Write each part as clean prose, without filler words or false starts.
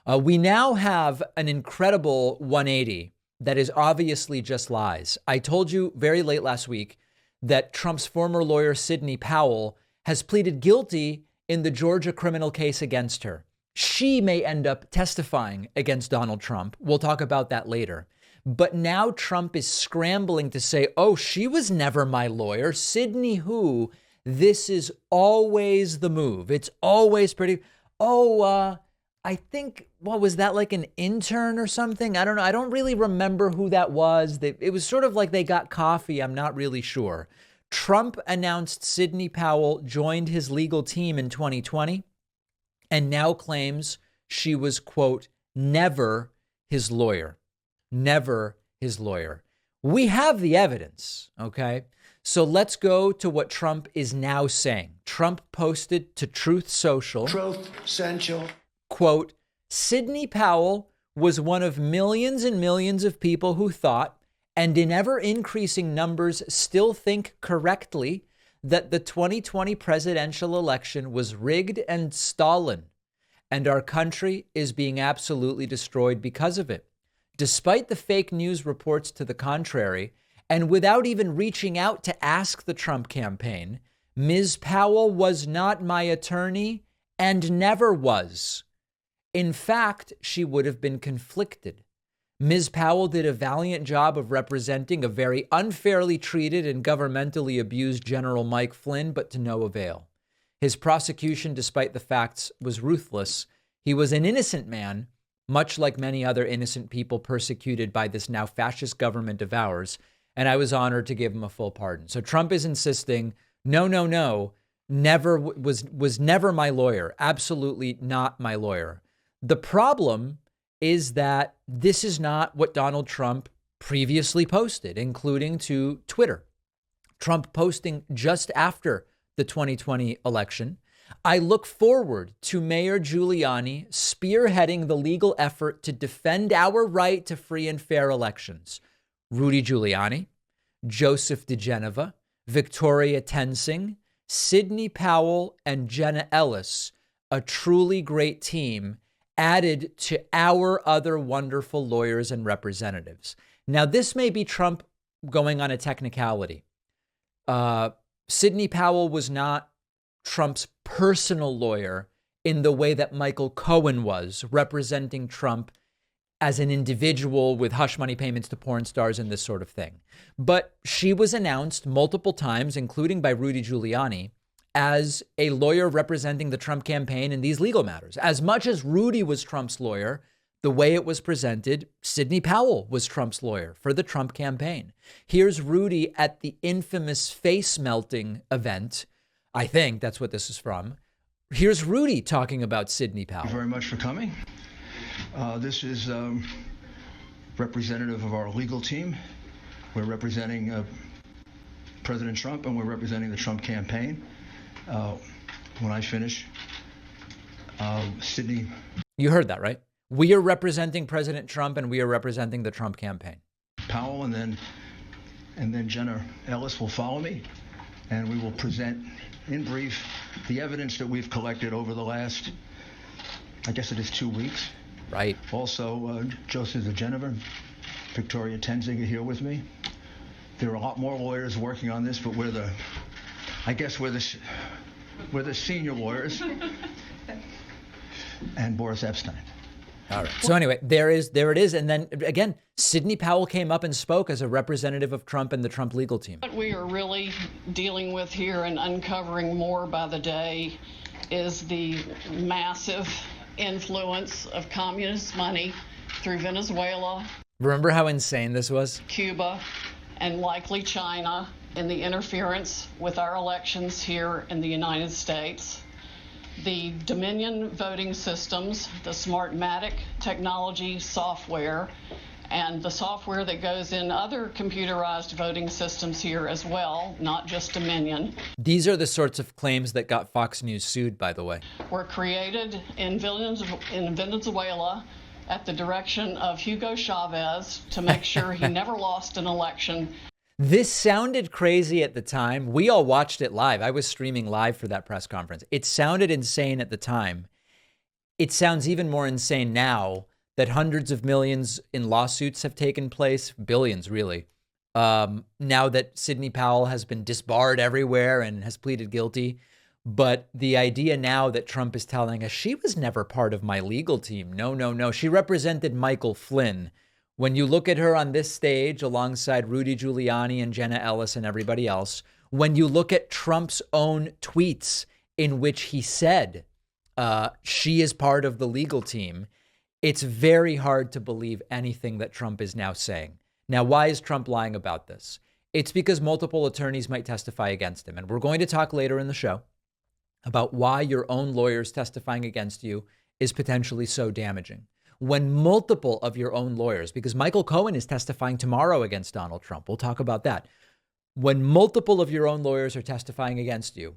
We now have an incredible 180 that is obviously just lies. I told you very late last week that Trump's former lawyer, Sidney Powell, has pleaded guilty in the Georgia criminal case against her. She may end up testifying against Donald Trump. We'll talk about that later. But now Trump is scrambling to say, oh, she was never my lawyer. Sidney who? This is always the move. It's always pretty. I think, what was that, like an intern or something? I don't know. I don't really remember who that was. It was sort of like they got coffee. I'm not really sure. Trump announced Sidney Powell joined his legal team in 2020 and now claims she was, quote, never his lawyer. Never his lawyer. We have the evidence, okay? So let's go to what Trump is now saying. Trump posted to Truth Social. Truth Central. Quote, Sidney Powell was one of millions and millions of people who thought, and in ever increasing numbers still think correctly, that the 2020 presidential election was rigged and stolen, and our country is being absolutely destroyed because of it. Despite the fake news reports to the contrary, and without even reaching out to ask the Trump campaign, Ms. Powell was not my attorney and never was. In fact, she would have been conflicted. Ms. Powell did a valiant job of representing a very unfairly treated and governmentally abused General Mike Flynn, but to no avail. His prosecution, despite the facts, was ruthless. He was an innocent man, much like many other innocent people persecuted by this now fascist government of ours, and I was honored to give him a full pardon. So Trump is insisting, no, never was never my lawyer. Absolutely not my lawyer. The problem is that this is not what Donald Trump previously posted, including to Twitter. Trump posting just after the 2020 election, I look forward to Mayor Giuliani spearheading the legal effort to defend our right to free and fair elections. Rudy Giuliani, Joseph DeGeneva, Victoria Tensing, Sidney Powell, and Jenna Ellis, a truly great team added to our other wonderful lawyers and representatives. Now, this may be Trump going on a technicality. Sidney Powell was not Trump's personal lawyer in the way that Michael Cohen was, representing Trump as an individual with hush money payments to porn stars and this sort of thing. But she was announced multiple times, including by Rudy Giuliani, as a lawyer representing the Trump campaign in these legal matters. As much as Rudy was Trump's lawyer, the way it was presented, Sidney Powell was Trump's lawyer for the Trump campaign. Here's Rudy at the infamous face melting event. I think that's what this is from. Here's Rudy talking about Sidney Powell. Thank you very much for coming. This is representative of our legal team. We're representing President Trump, and we're representing the Trump campaign. When I finish, Sidney. You heard that, right? We are representing President Trump, and we are representing the Trump campaign. Powell, and then Jenna Ellis will follow me, and we will present in brief the evidence that we've collected over the last, I guess it is 2 weeks. Right. Also, Joseph DeGeneva, Victoria Tenzing are here with me. There are a lot more lawyers working on this, but we're the senior lawyers. And Boris Epstein. All right. So anyway, there it is. And then again, Sidney Powell came up and spoke as a representative of Trump and the Trump legal team. What we are really dealing with here and uncovering more by the day is the massive influence of communist money through Venezuela. Remember how insane this was? Cuba, and likely China, in the interference with our elections here in the United States. The Dominion voting systems, the Smartmatic technology software, and the software that goes in other computerized voting systems here as well, not just Dominion. These are the sorts of claims that got Fox News sued, by the way. Were created in Venezuela at the direction of Hugo Chavez to make sure he never lost an election. This sounded crazy at the time. We all watched it live. I was streaming live for that press conference. It sounded insane at the time. It sounds even more insane now that hundreds of millions in lawsuits have taken place, billions really. Now that Sidney Powell has been disbarred everywhere and has pleaded guilty. But the idea now that Trump is telling us she was never part of my legal team. No, no, no. She represented Michael Flynn. When you look at her on this stage alongside Rudy Giuliani and Jenna Ellis and everybody else, when you look at Trump's own tweets in which he said she is part of the legal team, it's very hard to believe anything that Trump is now saying. Now, why is Trump lying about this? It's because multiple attorneys might testify against him. And we're going to talk later in the show about why your own lawyers testifying against you is potentially so damaging. When multiple of your own lawyers, because Michael Cohen is testifying tomorrow against Donald Trump, we'll talk about that. When multiple of your own lawyers are testifying against you,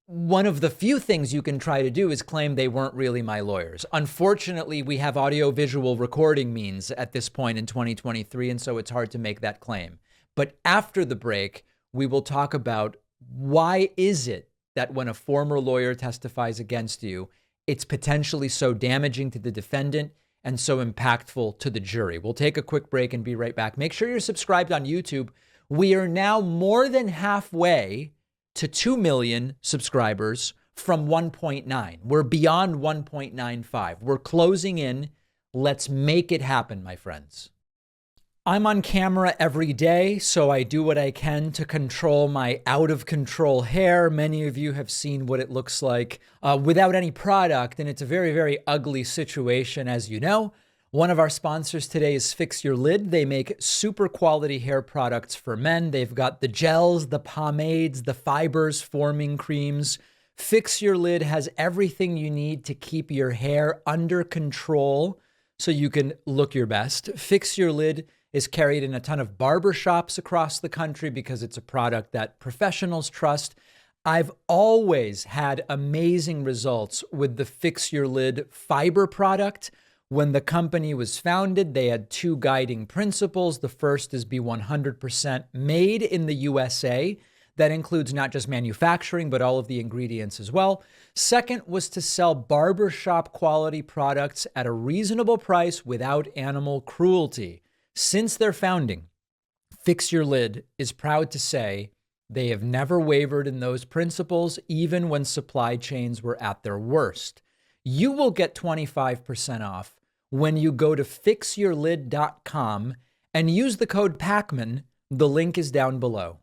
one of the few things you can try to do is claim they weren't really my lawyers. Unfortunately, we have audio-visual recording means at this point in 2023, and so it's hard to make that claim. But after the break, we will talk about why is it that when a former lawyer testifies against you, it's potentially so damaging to the defendant and so impactful to the jury. We'll take a quick break and be right back. Make sure you're subscribed on YouTube. We are now more than halfway to 2 million subscribers from 1.9. We're beyond 1.95. We're closing in. Let's make it happen, my friends. I'm on camera every day, so I do what I can to control my out of control hair. Many of you have seen what it looks like without any product, and it's a very, very ugly situation, as you know. One of our sponsors today is Fix Your Lid. They make super quality hair products for men. They've got the gels, the pomades, the fibers, forming creams. Fix Your Lid has everything you need to keep your hair under control so you can look your best. Fix Your Lid is carried in a ton of barbershops across the country because it's a product that professionals trust. I've always had amazing results with the Fix Your Lid fiber product. When the company was founded, they had two guiding principles. The first is be 100% made in the USA. That includes not just manufacturing, but all of the ingredients as well. Second was to sell barbershop quality products at a reasonable price without animal cruelty. Since their founding, Fix Your Lid is proud to say they have never wavered in those principles, even when supply chains were at their worst. You will get 25% off when you go to fixyourlid.com and use the code PACMAN. The link is down below.